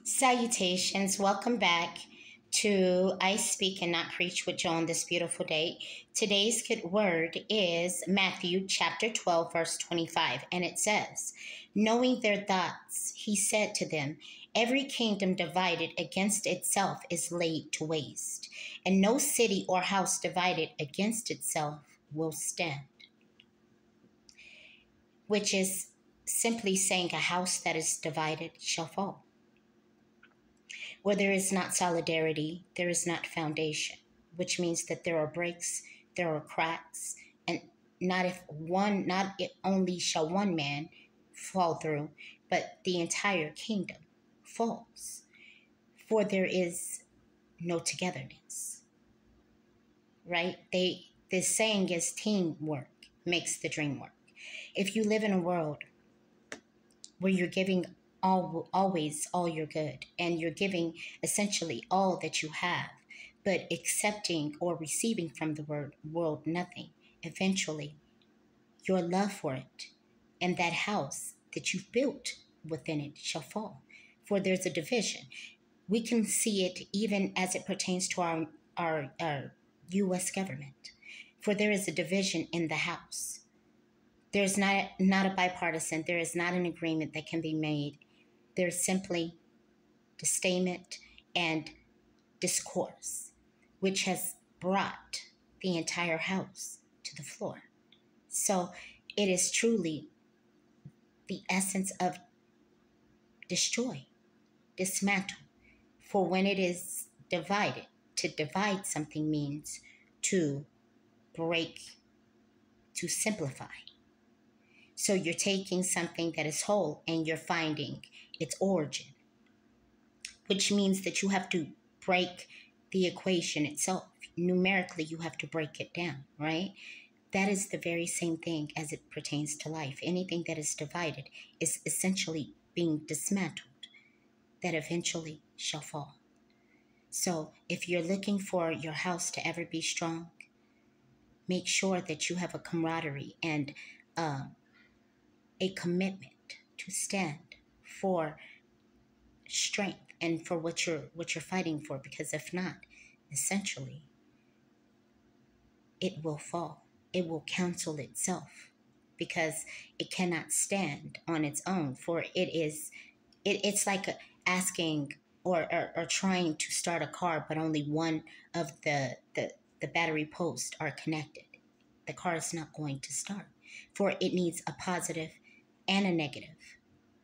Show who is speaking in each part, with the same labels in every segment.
Speaker 1: Salutations. Welcome back to I Speak and Not Preach with Joe on this beautiful day. Today's good word is Matthew chapter 12, verse 25. And it says, knowing their thoughts, he said to them, every kingdom divided against itself is laid to waste, and no city or house divided against itself will stand. Which is simply saying a house that is divided shall fall. Where there is not solidarity, there is not foundation, which means that there are breaks, there are cracks, and not only shall one man fall through, but the entire kingdom falls. For there is no togetherness, right? The saying is teamwork makes the dream work. If you live in a world where you're giving always all your good, and you're giving essentially all that you have, but accepting or receiving from the world nothing, eventually your love for it and that house that you've built within it shall fall. For there's a division. We can see it even as it pertains to our U.S. government. For there is a division in the house. There's not a bipartisan. There is not an agreement that can be made. There's simply disdainment and discourse, which has brought the entire house to the floor. So it is truly the essence of destroy, dismantle. For when it is divided, to divide something means to break, to simplify. So you're taking something that is whole and you're finding its origin, which means that you have to break the equation itself. Numerically, you have to break it down, right? That is the very same thing as it pertains to life. Anything that is divided is essentially being dismantled, that eventually shall fall. So if you're looking for your house to ever be strong, make sure that you have a camaraderie and a commitment to stand for strength and for what you're fighting for, because if not, essentially it will fall. It will cancel itself because it cannot stand on its own. For it's like asking or trying to start a car, but only one of the battery posts are connected. The car is not going to start, for it needs a positive and a negative,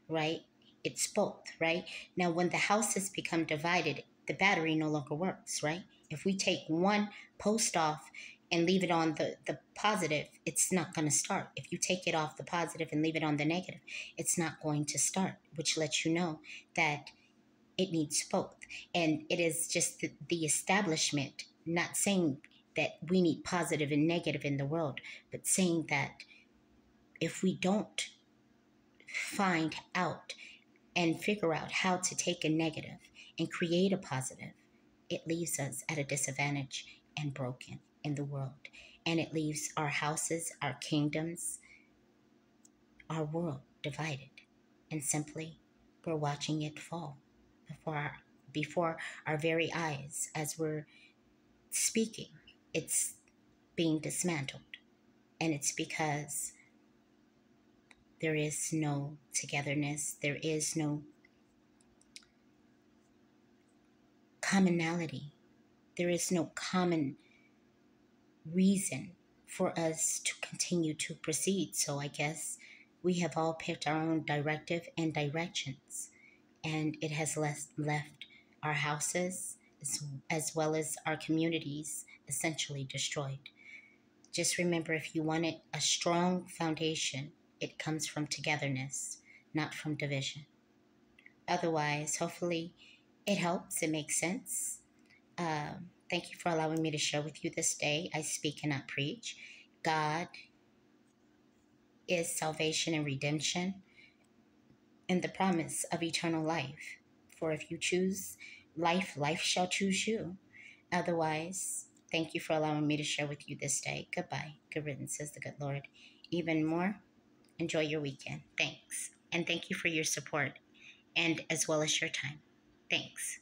Speaker 1: right? It's both, right? Now, when the house has become divided, the battery no longer works, right? If we take one post off and leave it on the positive, it's not going to start. If you take it off the positive and leave it on the negative, it's not going to start, which lets you know that it needs both. And it is just the establishment, not saying that we need positive and negative in the world, but saying that if we don't find out and figure out how to take a negative and create a positive, it leaves us at a disadvantage and broken in the world. And it leaves our houses, our kingdoms, our world divided. And simply, we're watching it fall before our very eyes as we're speaking. It's being dismantled. And it's because there is no togetherness. There is no commonality. There is no common reason for us to continue to proceed. So I guess we have all picked our own directive and directions, and it has left our houses as well as our communities essentially destroyed. Just remember, if you want a strong foundation, it comes from togetherness, not from division. Otherwise, hopefully it helps, it makes sense. Thank you for allowing me to share with you this day. I speak and not preach. God is salvation and redemption and the promise of eternal life. For if you choose life, life shall choose you. Otherwise, thank you for allowing me to share with you this day. Goodbye. Good riddance, says the good Lord. Even more, enjoy your weekend. Thanks. And thank you for your support and as well as your time. Thanks.